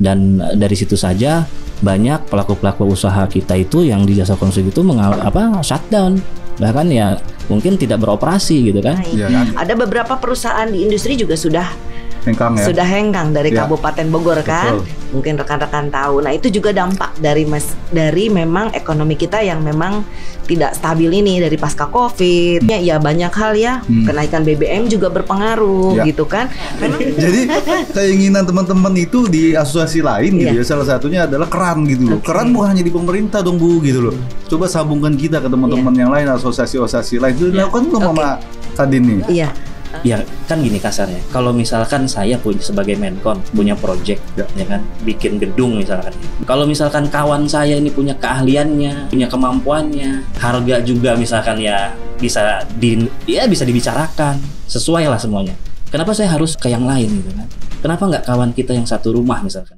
Dan dari situ saja banyak pelaku-pelaku usaha kita itu yang di jasa konstruksi itu shutdown, bahkan ya mungkin tidak beroperasi gitu kan. Ya, kan? Ada beberapa perusahaan di industri juga sudah sudah hengkang dari Kabupaten Bogor kan. Betul. Mungkin rekan-rekan tahu. Nah, itu juga dampak dari memang ekonomi kita yang memang tidak stabil ini dari pasca Covid. Ya banyak hal ya. Kenaikan BBM juga berpengaruh gitu kan. Jadi keinginan teman-teman itu di asosiasi lain gitu ya. Salah satunya adalah keran gitu loh. Keran bukan hanya di pemerintah dong Bu gitu loh. Coba sambungkan kita ke teman-teman yang lain, asosiasi-asosiasi lain. Itu dilakukan belum sama Kadin nih? Iya. Ya kan gini kasarnya, kalau misalkan saya sebagai Menkon punya project ya kan, bikin gedung misalkan. Kalau misalkan kawan saya ini punya keahliannya, punya kemampuannya, harga juga misalkan ya bisa dibicarakan, sesuai lah semuanya. Kenapa saya harus ke yang lain gitu kan? Kenapa nggak kawan kita yang satu rumah misalkan?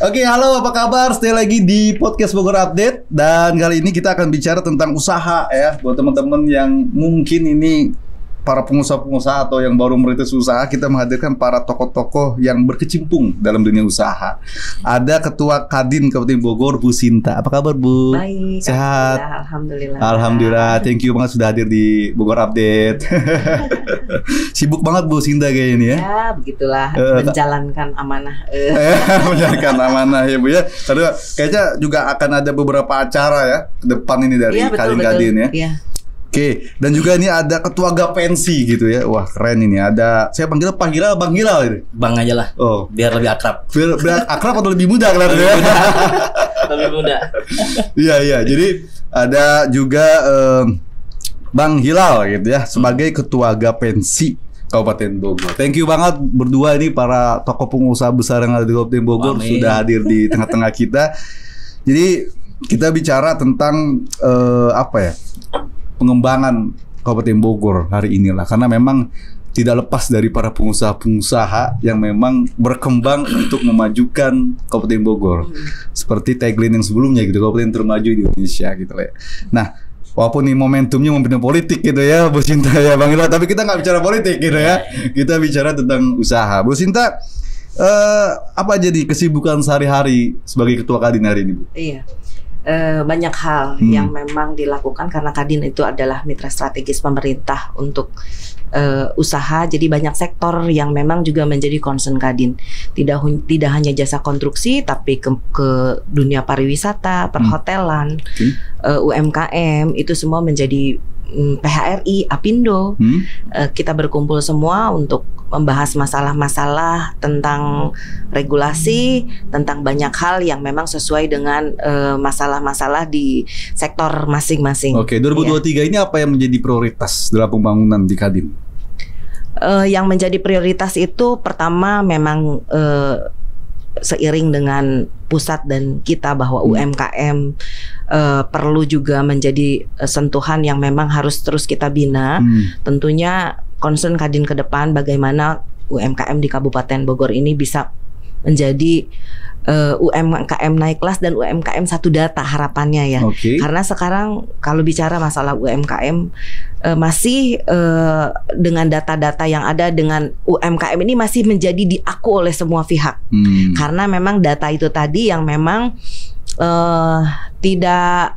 Oke, halo, apa kabar? Stay lagi di podcast Bogor Update. Dan kali ini kita akan bicara tentang usaha ya. Buat teman-teman yang mungkin ini para pengusaha-pengusaha atau yang baru merintis usaha, kita menghadirkan para tokoh-tokoh yang berkecimpung dalam dunia usaha. Ada Ketua Kadin Kabupaten Bogor, Bu Sinta. Apa kabar Bu? Baik. Sehat? Alhamdulillah. Alhamdulillah. Thank you banget sudah hadir di Bogor Update. Sibuk banget Bu Sinta kayaknya ini ya. Ya begitulah, menjalankan amanah. Menjalankan amanah ya Bu ya. Karena kayaknya juga akan ada beberapa acara ya ke depan ini dari Kadin-Kadin ya. Iya. Oke, dan juga ini ada Ketua Gapensi gitu ya. Wah, keren ini. Ada, saya panggil Pak Hilal, Bang Hilal ini. Bang aja lah. Oh, biar lebih akrab. Biar akrab atau lebih muda kan? Lebih muda. Iya. Jadi ada juga Bang Hilal gitu ya sebagai Ketua Gapensi Kabupaten Bogor. Thank you banget berdua ini para tokoh pengusaha besar yang ada di Kabupaten Bogor. Amin. Sudah hadir di tengah-tengah kita. Jadi kita bicara tentang pengembangan Kabupaten Bogor hari inilah, karena memang tidak lepas dari para pengusaha-pengusaha yang memang berkembang untuk memajukan Kabupaten Bogor. Seperti tagline yang sebelumnya gitu, Kabupaten termaju di Indonesia gitu ya. Nah, walaupun ini momentumnya politik gitu ya Bu Sinta ya Bang Ila, tapi kita nggak bicara politik gitu ya. Kita bicara tentang usaha. Bu Sinta, apa jadi kesibukan sehari-hari sebagai Ketua Kadin hari ini Bu? Iya. Banyak hal yang memang dilakukan karena Kadin itu adalah mitra strategis pemerintah untuk usaha. Jadi banyak sektor yang memang juga menjadi concern Kadin. Tidak hanya jasa konstruksi, tapi ke dunia pariwisata, perhotelan, UMKM, itu semua menjadi PHRI, Apindo. Kita berkumpul semua untuk membahas masalah-masalah tentang regulasi, tentang banyak hal yang memang sesuai dengan masalah-masalah di sektor masing-masing. Oke, 2023 ini apa yang menjadi prioritas dalam pembangunan di Kadin? Yang menjadi prioritas itu pertama memang seiring dengan pusat dan kita bahwa UMKM perlu juga menjadi sentuhan yang memang harus terus kita bina. Tentunya concern Kadin ke depan bagaimana UMKM di Kabupaten Bogor ini bisa menjadi UMKM naik kelas dan UMKM satu data harapannya ya. Karena sekarang kalau bicara masalah UMKM masih dengan data-data yang ada dengan UMKM ini masih menjadi diaku oleh semua pihak. Karena memang data itu tadi yang memang tidak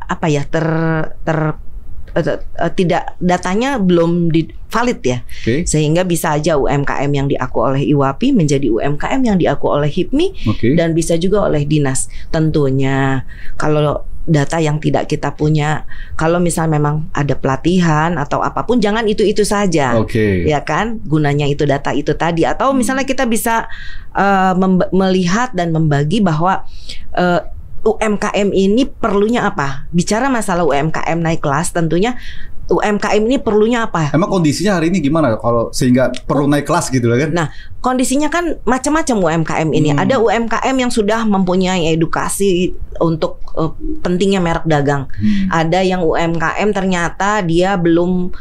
tidak datanya belum valid ya, sehingga bisa aja UMKM yang diaku oleh IWAPI menjadi UMKM yang diaku oleh HIPMI dan bisa juga oleh dinas. Tentunya kalau data yang tidak kita punya, kalau misal memang ada pelatihan atau apapun, jangan itu saja, ya kan? Gunanya itu data itu tadi, atau misalnya kita bisa melihat dan membagi bahwa UMKM ini perlunya apa? Bicara masalah UMKM naik kelas, tentunya UMKM ini perlunya apa? Emang kondisinya hari ini gimana kalau sehingga perlu naik kelas gitu kan? Nah, kondisinya kan macam-macam UMKM ini. Ada UMKM yang sudah mempunyai edukasi untuk pentingnya merek dagang. Ada yang UMKM ternyata dia belum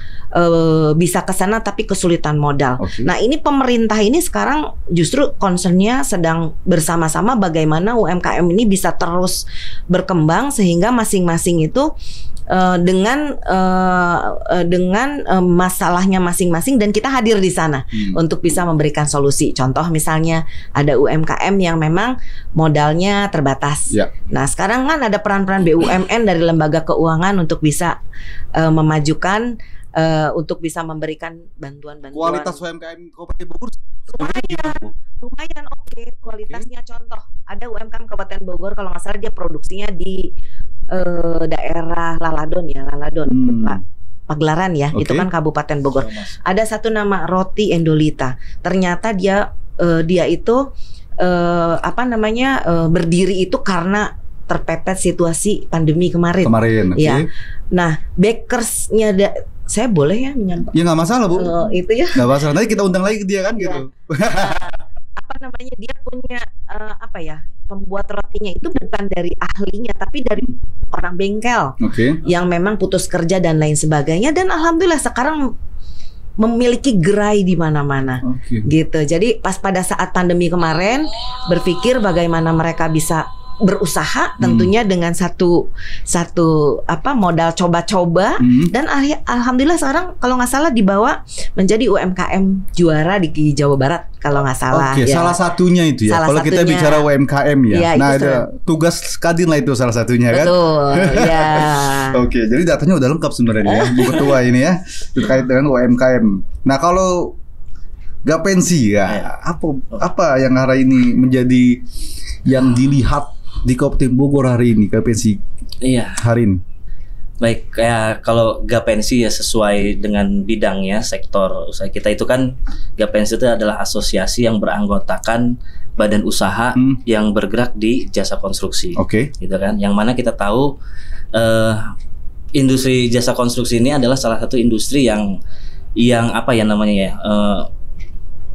bisa ke sana tapi kesulitan modal. Nah, ini pemerintah ini sekarang justru concernnya sedang bersama-sama bagaimana UMKM ini bisa terus berkembang sehingga masing-masing itu dengan masalahnya masing-masing dan kita hadir di sana untuk bisa memberikan solusi. Contoh misalnya ada UMKM yang memang modalnya terbatas. Nah, sekarang kan ada peran-peran BUMN dari lembaga keuangan untuk bisa memajukan untuk bisa memberikan bantuan-bantuan. Kualitas UMKM Kabupaten Bogor lumayan oke kualitasnya. Contoh ada UMKM Kabupaten Bogor kalau nggak salah dia produksinya di daerah Laladon ya, Pagelaran ya, itu kan Kabupaten Bogor. Ada satu nama Roti Endolita. Ternyata dia itu berdiri itu karena terpepet situasi pandemi kemarin. Ya. Nah, bakersnya saya boleh ya menyampaikan? Ya nggak masalah, Bu. Itu ya. Nggak masalah. Nanti kita undang lagi ke dia kan gitu. Dia punya pembuat rotinya itu bukan dari ahlinya tapi dari orang bengkel yang memang putus kerja dan lain sebagainya, dan alhamdulillah sekarang memiliki gerai di mana-mana gitu. Jadi pas pada saat pandemi kemarin berpikir bagaimana mereka bisa berusaha tentunya dengan satu modal coba-coba dan alhamdulillah sekarang kalau nggak salah dibawa menjadi UMKM juara di Jawa Barat kalau nggak salah. Salah satunya itu ya. Kalau kita bicara UMKM ya. Nah, ada tugas Kadin lah itu salah satunya kan. Betul. Ya. Jadi datanya udah lengkap sebenarnya ya, Bu Ketua ini ya terkait dengan UMKM. Nah, kalau Gapensi ya, apa yang hari ini menjadi yang dilihat di Kabupaten Bogor hari ini, Gapensi hari ini? Baik, kalau Gapensi ya sesuai dengan bidangnya, sektor usaha kita itu kan, Gapensi itu adalah asosiasi yang beranggotakan badan usaha yang bergerak di jasa konstruksi, gitu kan. Yang mana kita tahu industri jasa konstruksi ini adalah salah satu industri yang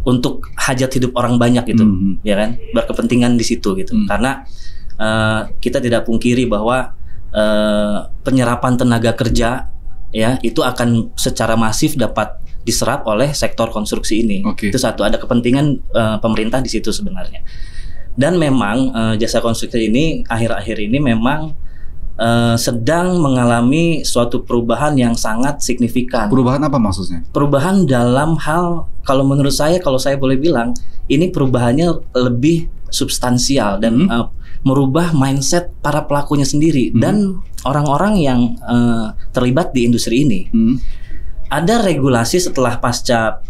untuk hajat hidup orang banyak gitu, ya kan, berkepentingan di situ gitu. Karena kita tidak pungkiri bahwa penyerapan tenaga kerja ya itu akan secara masif dapat diserap oleh sektor konstruksi ini. Itu satu, ada kepentingan pemerintah di situ sebenarnya. Dan memang jasa konstruksi ini akhir-akhir ini memang sedang mengalami suatu perubahan yang sangat signifikan. Perubahan apa maksudnya? Perubahan dalam hal, kalau menurut saya, kalau saya boleh bilang, ini perubahannya lebih substansial dan merubah mindset para pelakunya sendiri dan orang-orang yang terlibat di industri ini. Ada regulasi setelah pasca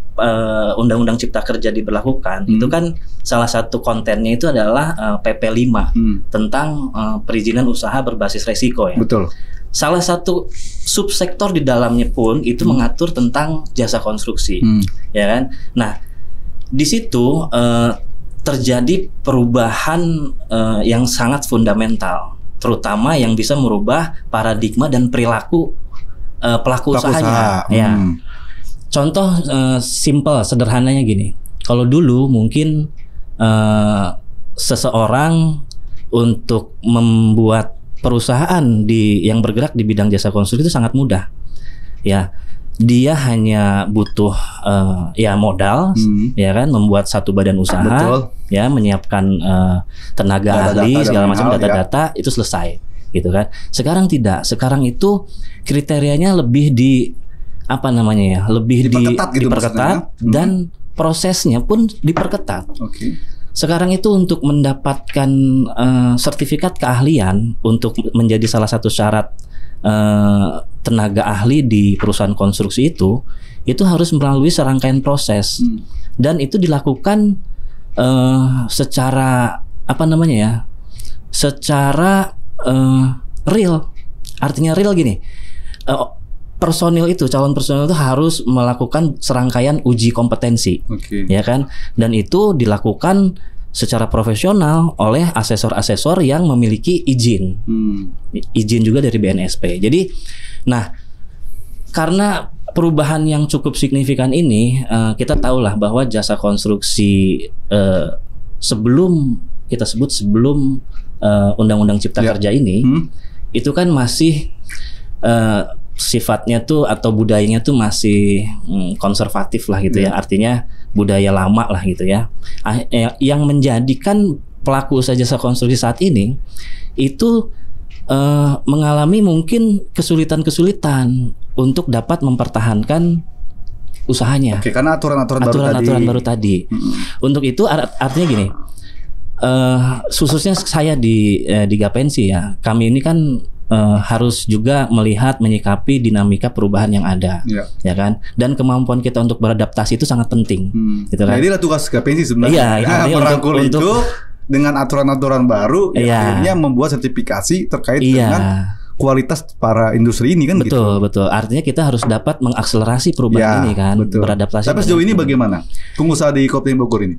Undang-Undang Cipta Kerja diberlakukan, itu kan salah satu kontennya itu adalah PP 5 tentang perizinan usaha berbasis resiko ya. Betul. Salah satu subsektor di dalamnya pun itu mengatur tentang jasa konstruksi, ya kan. Nah, di situ terjadi perubahan yang sangat fundamental, terutama yang bisa merubah paradigma dan perilaku pelaku usahanya. Ya. Contoh simple, sederhananya gini. Kalau dulu mungkin seseorang untuk membuat perusahaan yang bergerak di bidang jasa konstruksi itu sangat mudah. Ya, dia hanya butuh modal, ya kan, membuat satu badan usaha, ya, menyiapkan tenaga ahli segala macam data-data, itu selesai, gitu kan. Sekarang tidak. Sekarang itu kriterianya lebih diperketat dan prosesnya pun diperketat. Sekarang itu untuk mendapatkan sertifikat keahlian untuk menjadi salah satu syarat tenaga ahli di perusahaan konstruksi itu harus melalui serangkaian proses dan itu dilakukan secara secara real. Artinya real gini, calon personil itu harus melakukan serangkaian uji kompetensi, ya kan, dan itu dilakukan secara profesional oleh asesor-asesor yang memiliki izin juga dari BNSP. Jadi, nah, karena perubahan yang cukup signifikan ini, kita tahulah bahwa jasa konstruksi sebelum kita sebut Undang-Undang Cipta Kerja ini, itu kan masih sifatnya tuh atau budayanya tuh masih konservatif lah gitu ya. Artinya budaya lama lah gitu ya. Yang menjadikan pelaku usaha jasa konstruksi saat ini itu mengalami mungkin kesulitan-kesulitan untuk dapat mempertahankan usahanya. Oke, karena aturan-aturan baru tadi. Untuk itu artinya gini, khususnya saya di Gapensi ya, kami ini kan harus juga melihat, menyikapi dinamika perubahan yang ada, ya kan? Dan kemampuan kita untuk beradaptasi itu sangat penting, gitu kan? Nah, inilah tugas Gapensi sebenarnya. Merangkul itu dengan aturan-aturan baru, akhirnya membuat sertifikasi terkait dengan kualitas para industri ini kan. Betul. Artinya kita harus dapat mengakselerasi perubahan ini kan, beradaptasi. Tapi sejauh ini bagaimana pengusaha di Kabupaten Bogor ini?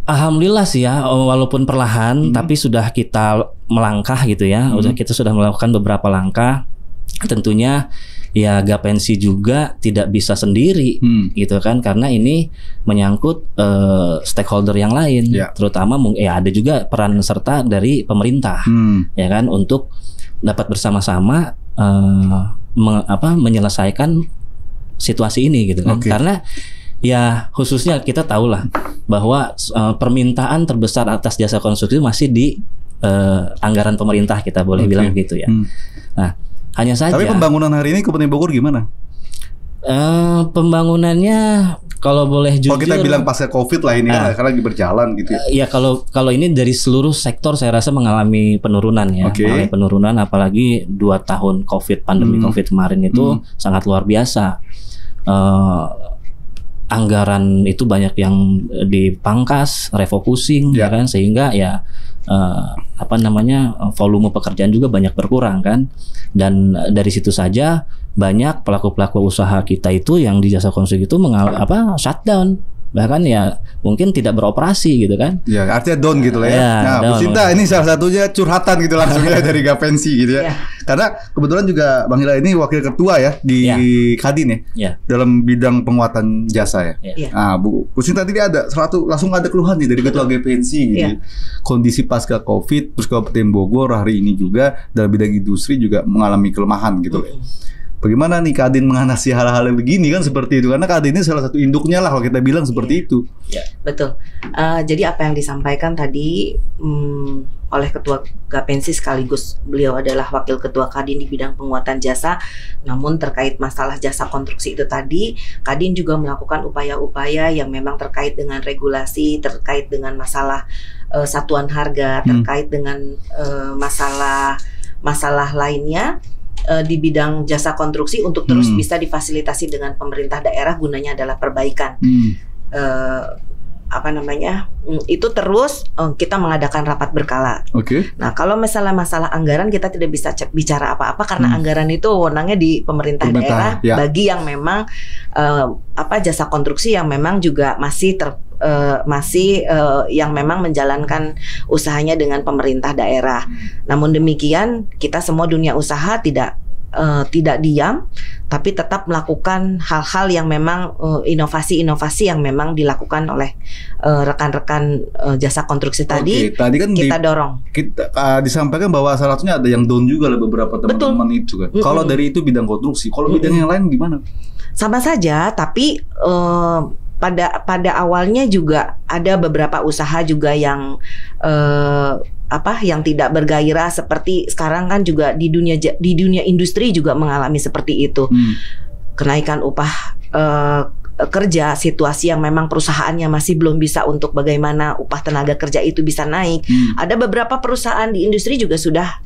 Alhamdulillah sih ya, walaupun perlahan, tapi sudah kita melangkah gitu ya. Kita sudah melakukan beberapa langkah. Tentunya ya Gapensi juga tidak bisa sendiri gitu kan, karena ini menyangkut stakeholder yang lain, terutama ada juga peran serta dari pemerintah, ya kan, untuk dapat bersama-sama menyelesaikan situasi ini gitu kan. Karena ya khususnya kita tahulah bahwa permintaan terbesar atas jasa konstruksi masih di anggaran pemerintah, kita boleh bilang begitu ya. Nah, hanya saja. Tapi pembangunan hari ini Kabupaten Bogor gimana? Pembangunannya kalau boleh jujur, kalau kita bilang pasca Covid lah ini kan, karena lagi berjalan gitu. Ya kalau ini dari seluruh sektor saya rasa mengalami penurunan ya, mengalami penurunan, apalagi 2 tahun pandemi Covid kemarin itu sangat luar biasa. Anggaran itu banyak yang dipangkas, refocusing, ya kan, sehingga ya volume pekerjaan juga banyak berkurang kan, dan dari situ saja banyak pelaku-pelaku usaha kita itu yang di jasa konstruksi itu shutdown, bahkan ya mungkin tidak beroperasi gitu kan. Ya artinya down gitu lah ya. Nah Bu Sinta, ini salah satunya curhatan gitu langsung ya dari Gapensi gitu ya. Karena kebetulan juga Bang Hilal ini wakil ketua ya di Kadin ya, dalam bidang penguatan jasa ya. Nah Bu Sinta tadi langsung ada keluhan nih dari ketua Gapensi gitu. Kondisi pasca Covid, terus Kabupaten Bogor hari ini juga dalam bidang industri juga mengalami kelemahan gitu. Bagaimana nih Kadin mengatasi hal-hal yang begini kan seperti itu, karena Kadin ini salah satu induknya lah kalau kita bilang seperti itu. Betul. Jadi apa yang disampaikan tadi oleh Ketua Gapensi sekaligus beliau adalah Wakil Ketua Kadin di bidang penguatan jasa. Namun terkait masalah jasa konstruksi itu tadi, Kadin juga melakukan upaya-upaya yang memang terkait dengan regulasi, terkait dengan masalah satuan harga, terkait dengan masalah lainnya di bidang jasa konstruksi untuk terus bisa difasilitasi dengan pemerintah daerah, gunanya adalah perbaikan. Itu terus kita mengadakan rapat berkala. Nah, kalau masalah anggaran kita tidak bisa bicara apa-apa karena anggaran itu wewenangnya di pemerintah daerah bagi yang memang jasa konstruksi yang memang juga masih yang memang menjalankan usahanya dengan pemerintah daerah. Namun demikian, kita semua dunia usaha tidak diam, tapi tetap melakukan hal-hal yang memang inovasi-inovasi yang memang dilakukan oleh rekan-rekan jasa konstruksi tadi kan kita dorong. Kita disampaikan bahwa salah satunya ada yang down juga lah beberapa teman-teman itu kan. Kalau dari itu bidang konstruksi, kalau bidang yang lain gimana? Sama saja, tapi pada awalnya juga ada beberapa usaha juga yang yang tidak bergairah, seperti sekarang kan juga di dunia industri juga mengalami seperti itu. Kenaikan upah kerja, situasi yang memang perusahaannya masih belum bisa untuk bagaimana upah tenaga kerja itu bisa naik. Ada beberapa perusahaan di industri juga sudah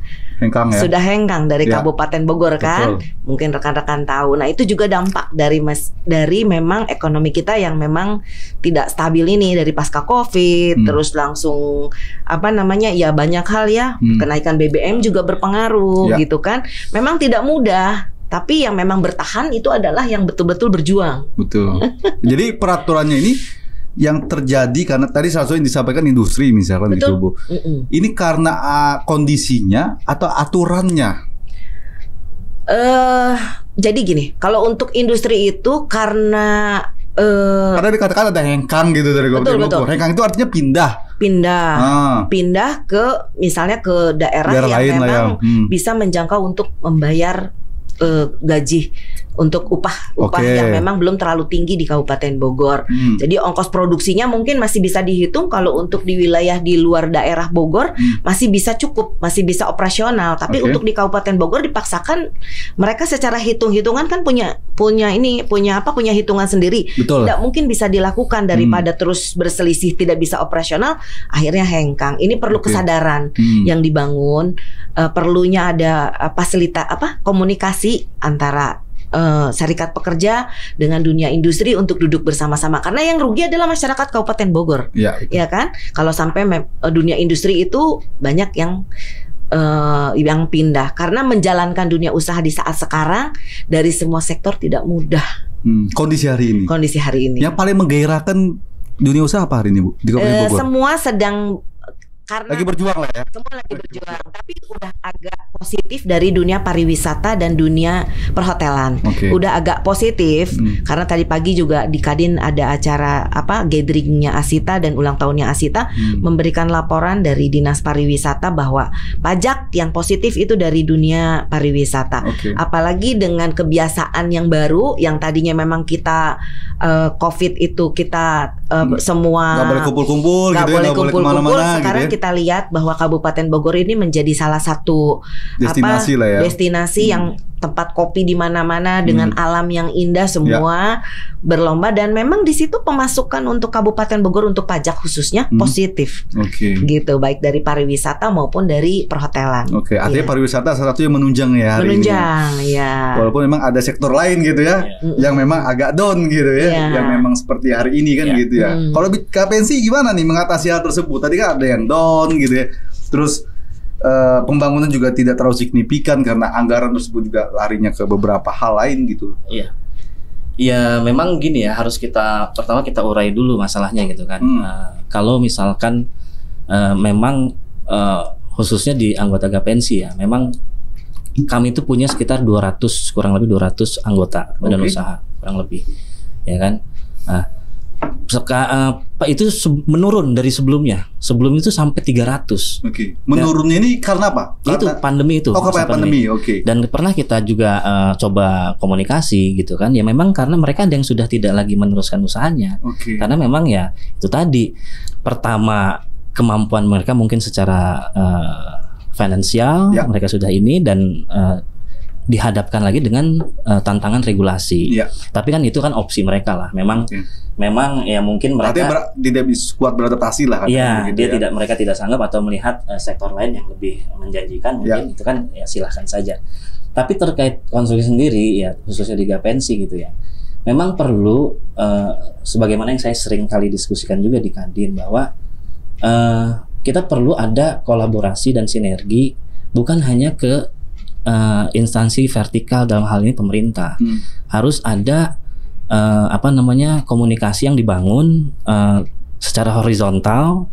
hengkang dari Kabupaten Bogor kan. Mungkin rekan-rekan tahu. Nah, itu juga dampak dari memang ekonomi kita yang memang tidak stabil ini dari pasca Covid, terus langsung banyak hal ya. Kenaikan BBM juga berpengaruh gitu kan. Memang tidak mudah. Tapi yang memang bertahan itu adalah yang betul-betul berjuang. Betul. Jadi peraturannya ini yang terjadi karena tadi salah satu yang disampaikan industri misalkan gitu Bu. Ini karena kondisinya atau aturannya? Jadi gini, kalau untuk industri itu karena Karena dikatakan ada hengkang gitu dari Kabupaten betul. Bogor. Hengkang itu artinya pindah misalnya ke daerah yang lain lah memang ya. bisa menjangkau untuk membayar gaji untuk upah yang memang belum terlalu tinggi di Kabupaten Bogor. Jadi ongkos produksinya mungkin masih bisa dihitung. Kalau untuk di wilayah di luar daerah Bogor masih bisa cukup, masih bisa operasional. Tapi untuk di Kabupaten Bogor dipaksakan mereka secara hitung-hitungan kan punya hitungan sendiri. Betul. Tidak mungkin bisa dilakukan daripada terus berselisih tidak bisa operasional. Akhirnya hengkang. Ini perlu kesadaran yang dibangun. Perlunya ada komunikasi antara serikat pekerja dengan dunia industri untuk duduk bersama-sama, karena yang rugi adalah masyarakat Kabupaten Bogor, ya kan? Kalau sampai dunia industri itu banyak yang pindah, karena menjalankan dunia usaha di saat sekarang dari semua sektor tidak mudah. Kondisi hari ini. Yang paling menggairahkan dunia usaha apa hari ini, Bu? Di Kabupaten Bogor? Semua sedang lagi berjuang lah ya. Semua lagi berjuang, tapi udah agak positif dari dunia pariwisata dan dunia perhotelan. Udah agak positif karena tadi pagi juga di Kadin ada acara gatheringnya Asita dan ulang tahunnya Asita, memberikan laporan dari Dinas Pariwisata bahwa pajak yang positif itu dari dunia pariwisata. Apalagi dengan kebiasaan yang baru yang tadinya memang kita COVID itu kita semua nggak boleh kumpul-kumpul gitu, nggak boleh kemana-mana. Sekarang kita lihat bahwa Kabupaten Bogor ini menjadi salah satu destinasi lah ya. Destinasi yang tempat kopi di mana-mana dengan alam yang indah semua berlomba, dan memang di situ pemasukan untuk Kabupaten Bogor untuk pajak khususnya positif. Gitu, baik dari pariwisata maupun dari perhotelan. Artinya pariwisata salah satu yang menunjang ya hari ini. Ya. Walaupun memang ada sektor lain gitu ya yang memang agak down gitu ya, yang memang seperti hari ini kan gitu ya. Kalau KPNC gimana nih mengatasi hal tersebut? Tadi kan ada yang down gitu ya. Terus pembangunan juga tidak terlalu signifikan karena anggaran tersebut juga larinya ke beberapa hal lain gitu. Ya memang gini ya, harus pertama kita urai dulu masalahnya gitu kan. Kalau misalkan memang khususnya di anggota KPNC ya, memang kami itu punya sekitar kurang lebih 200 anggota badan usaha kurang lebih, ya kan. Itu menurun dari sebelumnya. Sebelum itu sampai 300. Menurunnya ini karena apa? Itu pandemi itu. Karena pandemi. Dan pernah kita juga coba komunikasi gitu kan. Ya memang karena mereka ada yang sudah tidak lagi meneruskan usahanya. Karena memang ya itu tadi, pertama kemampuan mereka mungkin secara finansial mereka sudah ini, dan dihadapkan lagi dengan tantangan regulasi. Tapi kan itu kan opsi mereka lah. Memang ya mungkin mereka tidak bisa kuat beradaptasi lah. Mereka tidak sanggup atau melihat sektor lain yang lebih menjanjikan, mungkin itu kan ya silahkan saja. Tapi terkait konstruksi sendiri ya, khususnya di KPNC gitu ya, memang perlu sebagaimana yang saya sering kali diskusikan juga di Kadin, bahwa kita perlu ada kolaborasi dan sinergi, bukan hanya ke instansi vertikal, dalam hal ini pemerintah. Harus ada komunikasi yang dibangun secara horizontal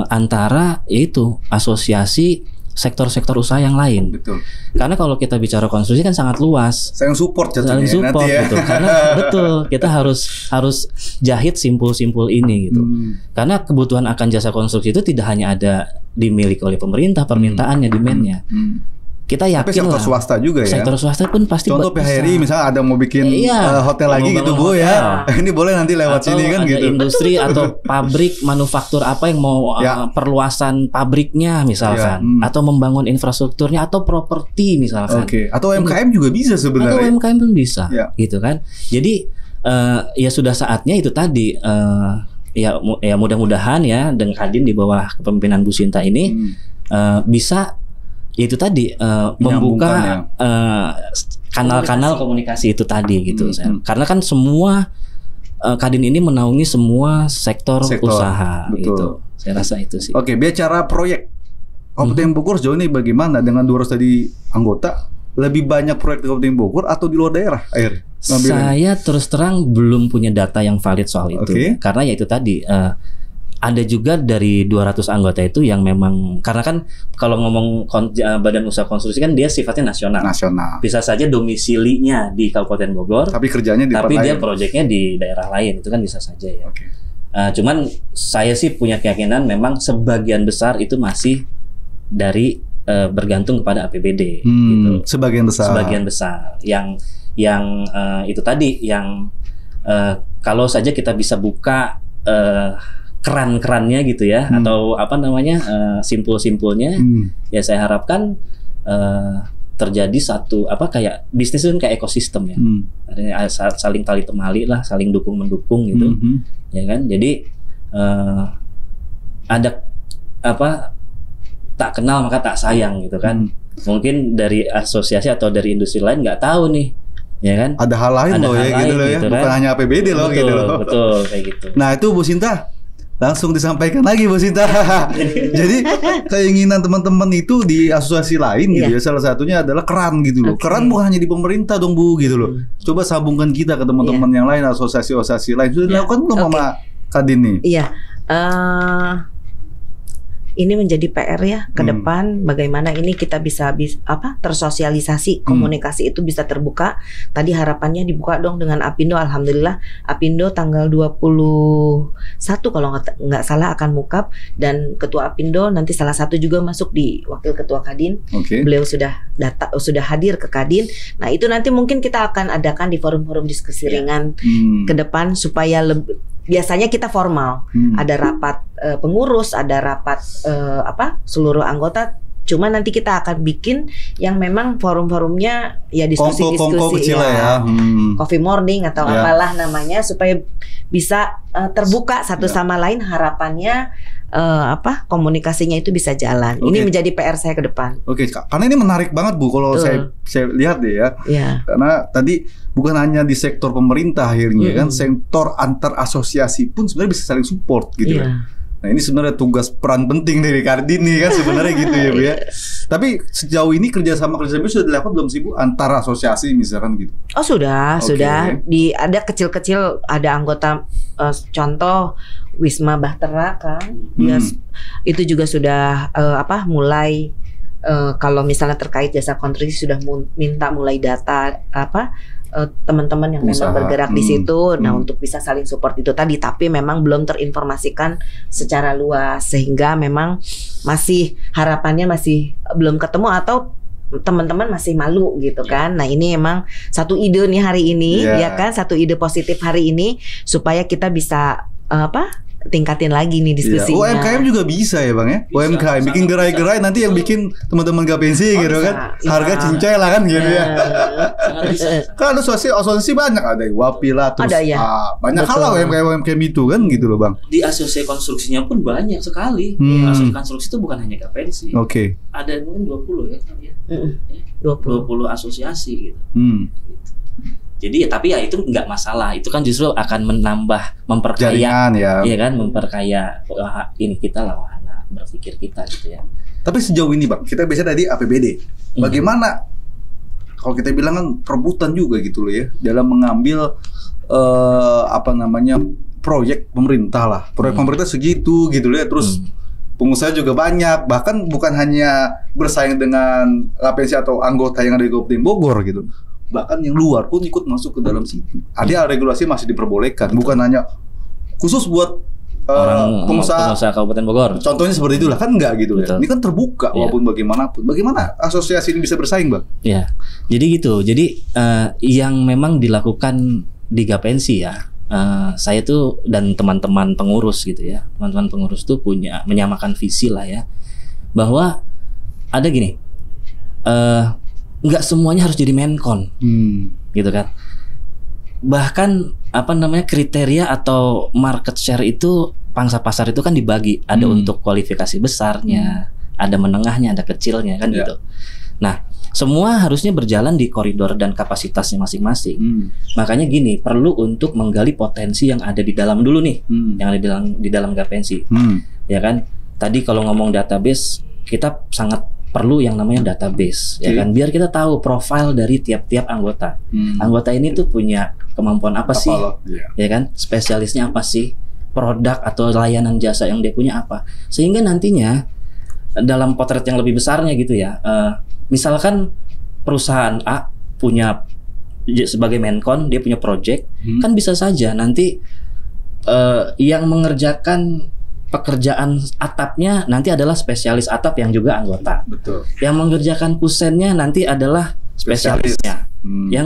antara yaitu asosiasi sektor-sektor usaha yang lain. Karena kalau kita bicara konstruksi kan sangat luas. Saling support jatuhnya. Gitu. Karena betul kita harus jahit simpul-simpul ini gitu. Karena kebutuhan akan jasa konstruksi itu tidak hanya ada dimiliki oleh pemerintah, permintaannya, demand-nya. Kita yakin tapi sektor swasta juga ya. Sektor swasta pun pasti. Contoh PHRI misalnya ada mau bikin hotel lagi gitu Bu ya. Ini boleh nanti lewat atau sini kan gitu. Industri atau pabrik manufaktur apa yang mau perluasan pabriknya misalkan, atau membangun infrastrukturnya atau properti misalkan. Atau UMKM juga bisa sebenarnya. Atau UMKM pun bisa, gitu kan. Jadi ya sudah saatnya itu tadi. Ya mudah-mudahan ya dengan Kadin di bawah kepemimpinan Bu Sinta ini bisa itu tadi membuka kanal-kanal komunikasi itu tadi gitu. Karena kan semua Kadin ini menaungi semua sektor usaha gitu. Saya rasa itu sih. Bicara proyek Kabupaten Bogor sejauh ini bagaimana dengan 200 tadi anggota? Lebih banyak proyek di Kabupaten Bogor atau di luar daerah? Saya terus terang belum punya data yang valid soal itu. Karena ya itu tadi ada juga dari 200 anggota itu yang memang, karena kan kalau ngomong badan usaha konstruksi kan dia sifatnya nasional. Bisa saja domisilinya di Kabupaten Bogor, tapi kerjanya di tapi dia lain. Proyeknya di daerah lain, itu kan bisa saja ya. Okay. Cuman saya sih punya keyakinan memang sebagian besar itu masih dari bergantung kepada APBD gitu. Sebagian besar yang itu tadi yang kalau saja kita bisa buka keran-kerannya gitu ya, atau apa namanya simpul-simpulnya, ya saya harapkan terjadi satu kayak bisnis itu kayak ekosistem ya, saling tali temali lah, saling dukung mendukung gitu, ya kan. Jadi ada tak kenal maka tak sayang gitu kan. Mungkin dari asosiasi atau dari industri lain nggak tahu nih, ya kan. Ada hal lain loh ya gitu loh ya, bukan hanya APBD loh gitu loh. Betul kayak gitu. Nah itu Bu Sinta langsung disampaikan lagi Bu Sinta. Jadi keinginan teman-teman itu di asosiasi lain gitu ya, salah satunya adalah keran gitu loh. Keran bukan hanya di pemerintah dong Bu gitu loh. Coba sambungkan kita ke teman-teman yang lain, asosiasi-asosiasi lain. Sudah dilakukan belum sama Kadin nih? Iya. Ini menjadi PR ya ke depan, bagaimana ini kita bisa tersosialisasi, komunikasi itu bisa terbuka. Tadi harapannya dibuka dong dengan Apindo. Alhamdulillah Apindo tanggal 21 kalau nggak salah akan mukap, dan ketua Apindo nanti salah satu juga masuk di wakil ketua Kadin. Beliau sudah hadir ke Kadin. Nah itu nanti mungkin kita akan adakan di forum-forum diskusi ringan ke depan supaya lebih. Biasanya kita formal, ada rapat pengurus, ada rapat seluruh anggota. Cuma nanti kita akan bikin yang memang forum-forumnya ya diskusi-diskusi ya, coffee morning atau apalah namanya, supaya bisa terbuka satu sama lain. Harapannya komunikasinya itu bisa jalan. Ini menjadi PR saya ke depan. Karena ini menarik banget Bu kalau saya lihat deh ya. Karena tadi bukan hanya di sektor pemerintah akhirnya kan, sektor antar asosiasi pun sebenarnya bisa saling support gitu ya. Nah ini sebenarnya tugas peran penting dari Kadin nih kan sebenarnya gitu ya Bu ya. Tapi sejauh ini kerjasama sudah dilakukan belum sih Bu antar asosiasi misalkan gitu? Oh sudah. Ada kecil-kecil, ada anggota contoh Wisma Bahtera kan, dia itu juga sudah mulai kalau misalnya terkait jasa konstruksi sudah minta mulai data teman-teman yang memang bergerak di situ, nah untuk bisa saling support itu tadi, tapi memang belum terinformasikan secara luas sehingga memang harapannya masih belum ketemu atau teman-teman masih malu gitu kan. Nah ini emang satu ide nih hari ini ya kan, satu ide positif hari ini supaya kita bisa tingkatin lagi nih diskusinya. UMKM juga bisa ya Bang ya. Bisa, UMKM bikin gerai-gerai, nanti yang bikin teman-teman Gapensi gitu kan. Harga cincai lah kan gitu ya. Kan ada asosiasi banyak, ada Wapi lah, terus banyak hal UMKM itu kan gitu loh Bang. Di asosiasi konstruksinya pun banyak sekali. Asosiasi konstruksi itu bukan hanya Gapensi. Ada mungkin 20 ya. 20 asosiasi gitu. Jadi tapi ya itu nggak masalah, itu kan justru akan memperkaya jaringan ya kan, memperkaya ini kita lah, wahana berpikir kita gitu ya. Tapi sejauh ini Bang, kita biasa tadi APBD, bagaimana kalau kita bilang kan perebutan juga gitu loh ya dalam mengambil proyek pemerintah lah, proyek pemerintah segitu gitu loh ya, terus pengusaha juga banyak, bahkan bukan hanya bersaing dengan Gapensi atau anggota yang ada di Kabupaten Bogor gitu, bahkan yang luar pun ikut masuk ke dalam situ. Ada regulasi masih diperbolehkan, bukan hanya khusus buat pengusaha Kabupaten Bogor. Contohnya seperti itulah kan, enggak gitu ya. Ini kan terbuka walaupun bagaimanapun. Bagaimana asosiasi ini bisa bersaing Bang? Ya, jadi gitu. Jadi yang memang dilakukan di Gapensi ya, saya tuh dan teman-teman pengurus gitu ya, teman-teman pengurus tuh menyamakan visi lah ya, bahwa ada gini. Nggak semuanya harus jadi Menkon, gitu kan. Bahkan kriteria atau market share itu, pangsa pasar itu kan dibagi, ada untuk kualifikasi besarnya, ada menengahnya, ada kecilnya kan gitu. Nah, semua harusnya berjalan di koridor dan kapasitasnya masing-masing. Makanya gini, perlu untuk menggali potensi yang ada di dalam dulu nih, yang ada di dalam Gapensi, ya kan. Tadi kalau ngomong database, kita sangat perlu yang namanya database, ya kan, biar kita tahu profil dari tiap-tiap anggota. Anggota ini tuh punya kemampuan apa sih, ya kan, spesialisnya apa sih, produk atau layanan jasa yang dia punya apa, sehingga nantinya dalam potret yang lebih besarnya gitu ya, misalkan perusahaan A punya sebagai Menkon dia punya project, kan bisa saja nanti yang mengerjakan pekerjaan atapnya nanti adalah spesialis atap yang juga anggota. Betul. Yang mengerjakan kusennya nanti adalah spesialisnya. Yang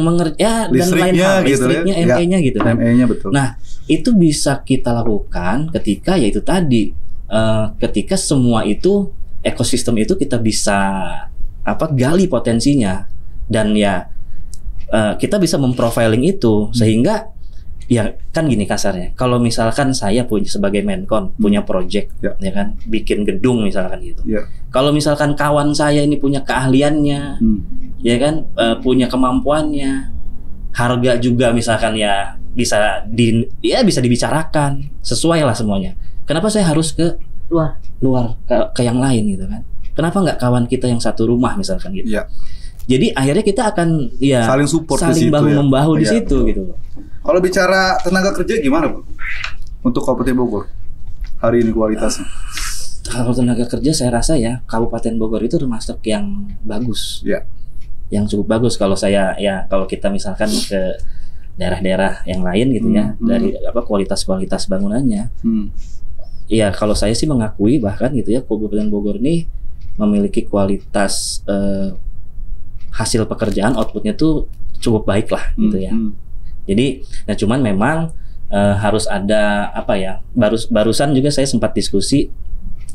dan lain hal, gitu listriknya, ya. ME-nya gitu kan. ME-nya betul. Nah, itu bisa kita lakukan ketika yaitu tadi ketika semua itu ekosistem itu kita bisa gali potensinya, dan ya kita bisa memprofiling itu sehingga ya kan gini kasarnya, kalau misalkan saya sebagai Menkon punya project ya kan, bikin gedung misalkan gitu. Kalau misalkan kawan saya ini punya keahliannya, ya kan, punya kemampuannya, harga juga misalkan ya bisa dibicarakan, sesuai lah semuanya. Kenapa saya harus ke luar ke yang lain gitu kan? Kenapa nggak kawan kita yang satu rumah misalkan gitu? Jadi akhirnya kita akan saling support, saling bahu membahu di situ betul. gitu. Kalau bicara tenaga kerja gimana, Bu? Untuk Kabupaten Bogor hari ini kualitasnya? Kalau tenaga kerja saya rasa ya Kabupaten Bogor itu termasuk yang bagus. Yang cukup bagus kalau kalau kita misalkan ke daerah-daerah yang lain gitu ya, dari kualitas bangunannya. Ya kalau saya sih mengakui bahkan gitu ya, Kabupaten Bogor ini memiliki kualitas hasil pekerjaan, outputnya tuh cukup baik lah gitu ya. Jadi, nah cuman memang harus ada barusan juga saya sempat diskusi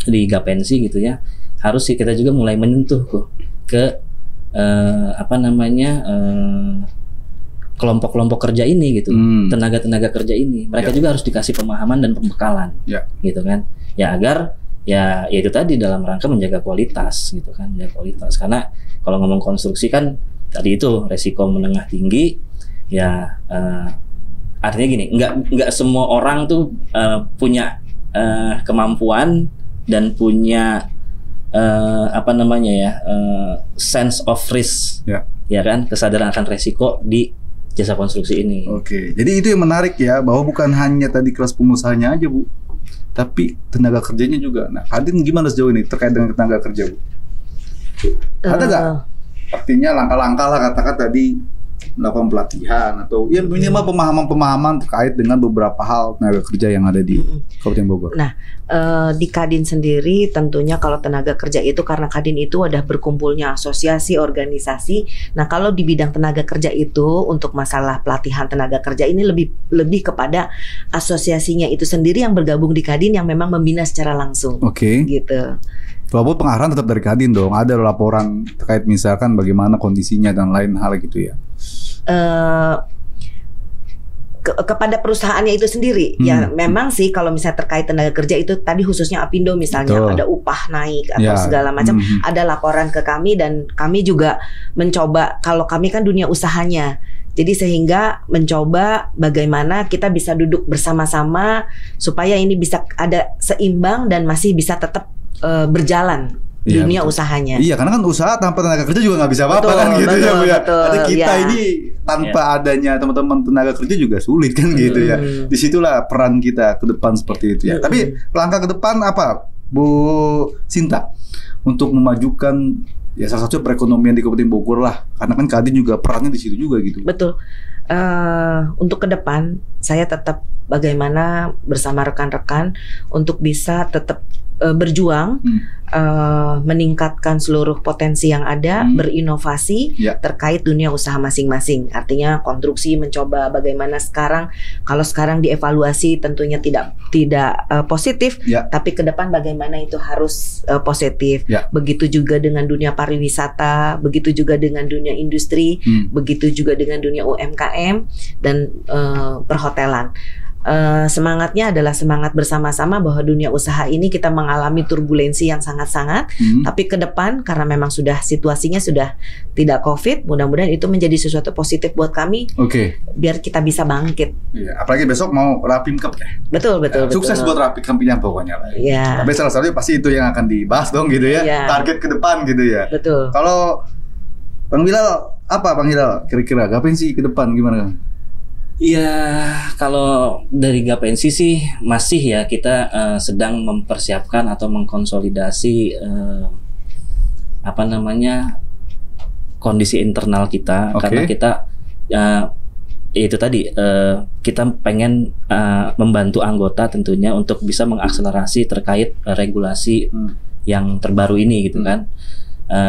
di Gapensi gitu ya, harus sih kita juga mulai menyentuh ke kelompok-kelompok kerja ini gitu, tenaga-tenaga kerja ini, mereka juga harus dikasih pemahaman dan pembekalan, gitu kan, ya agar ya itu tadi dalam rangka menjaga kualitas gitu kan, menjaga kualitas. Karena kalau ngomong konstruksi kan tadi itu resiko menengah tinggi. Ya artinya gini, nggak semua orang tuh punya kemampuan dan punya sense of risk, ya kan, kesadaran akan resiko di jasa konstruksi ini. Oke, jadi itu yang menarik ya, bahwa bukan hanya tadi kelas pengusahanya aja, Bu, tapi tenaga kerjanya juga. Nah, Kadin gimana sejauh ini terkait dengan tenaga kerja, Bu? Ada nggak? Artinya langkah-langkah lah, katakan tadi melakukan pelatihan atau ya minimal pemahaman terkait dengan beberapa hal tenaga kerja yang ada di Kabupaten Bogor. Nah, di Kadin sendiri tentunya kalau tenaga kerja itu, karena Kadin itu ada berkumpulnya asosiasi, organisasi. Nah, kalau di bidang tenaga kerja itu untuk masalah pelatihan tenaga kerja ini lebih kepada asosiasinya itu sendiri yang bergabung di Kadin yang memang membina secara langsung. Gitu. Walaupun pengarahan tetap dari Kadin dong, ada laporan terkait misalkan bagaimana kondisinya dan lain hal gitu ya. Kepada perusahaannya itu sendiri ya, memang sih kalau misalnya terkait tenaga kerja itu tadi khususnya Apindo misalnya, ada upah naik atau segala macam, ada laporan ke kami dan kami juga mencoba, kalau kami kan dunia usahanya, jadi sehingga mencoba bagaimana kita bisa duduk bersama-sama supaya ini bisa ada seimbang dan masih bisa tetap berjalan dunia usahanya. Iya, karena kan usaha tanpa tenaga kerja juga nggak bisa apa-apa kan gitu ya, Bu ya. Ada kita ini tanpa adanya teman-teman tenaga kerja juga sulit kan gitu ya. Disitulah peran kita ke depan seperti itu ya. Tapi langkah ke depan apa, Bu Sinta, untuk memajukan ya salah satu perekonomian di Kabupaten Bogor lah, karena kan Kadin juga perannya di situ juga gitu. Betul. Untuk ke depan saya tetap bagaimana bersama rekan-rekan untuk bisa tetap berjuang, meningkatkan seluruh potensi yang ada, berinovasi terkait dunia usaha masing-masing. Artinya konstruksi mencoba bagaimana kalau sekarang dievaluasi tentunya tidak positif, tapi ke depan bagaimana itu harus positif. Begitu juga dengan dunia pariwisata, begitu juga dengan dunia industri, begitu juga dengan dunia UMKM dan perhotelan. Semangatnya adalah semangat bersama-sama bahwa dunia usaha ini kita mengalami turbulensi yang sangat-sangat, tapi ke depan karena memang sudah situasinya sudah tidak COVID, mudah-mudahan itu menjadi sesuatu positif buat kami. Biar kita bisa bangkit. Apalagi besok mau Rapim Cup ya. Betul. Sukses buat Rapim Cup-nya pokoknya lah. Tapi salah satunya pasti itu yang akan dibahas dong gitu ya. Target ke depan gitu ya. Betul. Kalau Bang Bilal, apa Bang Bilal kira-kira Gapensi ke depan gimana? Ya, kalau dari Gapensi sih masih ya kita sedang mempersiapkan atau mengkonsolidasi apa namanya kondisi internal kita, Oke. karena kita itu tadi kita pengen membantu anggota tentunya untuk bisa mengakselerasi terkait regulasi yang terbaru ini gitu kan.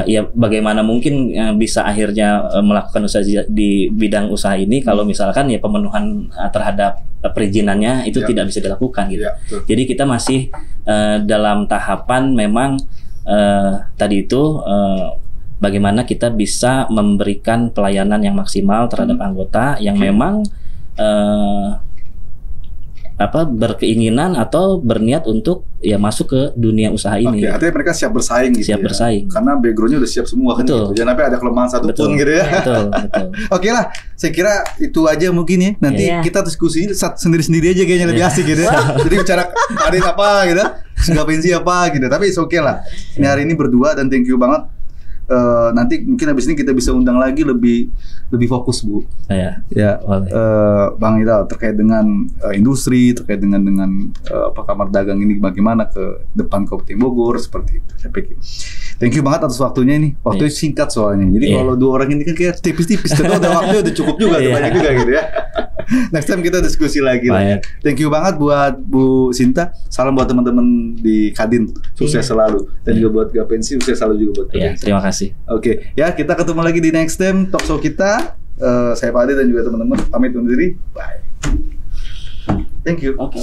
Ya bagaimana mungkin bisa akhirnya melakukan usaha di bidang usaha ini kalau misalkan ya pemenuhan terhadap perizinannya itu tidak bisa dilakukan gitu. Ya, betul. Jadi kita masih dalam tahapan memang tadi itu bagaimana kita bisa memberikan pelayanan yang maksimal terhadap anggota yang memang berkeinginan atau berniat untuk ya masuk ke dunia usaha ini. Oke, artinya mereka siap bersaing gitu. Siap bersaing. Karena backgroundnya udah siap semua kan. Betul. Gitu. Jangan sampai ada kelemahan satu pun gitu ya. Betul. Oke lah, saya kira itu aja mungkin ya. Nanti Iya. kita diskusi sendiri-sendiri aja kayaknya lebih asik gitu ya. Jadi bicara Karin apa gitu, Gapensi apa gitu. Tapi oke lah. Ini hari ini berdua dan thank you banget. Nanti mungkin habis ini kita bisa undang lagi lebih fokus Bu. Ya. Ya, Boleh. Bang Ira terkait dengan industri, terkait dengan kamar dagang ini bagaimana ke depan Kabupaten Bogor seperti itu. Saya pikir. Thank you banget atas waktunya nih. Waktunya singkat soalnya. Jadi kalau dua orang ini kan kayak tipis-tipis, tapi udah waktunya udah cukup juga, udah banyak juga gitu ya. Next time kita diskusi lagi lah. Thank you banget buat Bu Sinta. Salam buat teman-teman di Kadin. Sukses selalu. Dan juga buat Gapensi, sukses selalu juga buat Ya, Gapensi. terima kasih. Oke, ya kita ketemu lagi di next time talk show kita. Saya Pak Ade dan juga teman-teman pamit undur diri. Bye. Thank you. Oke.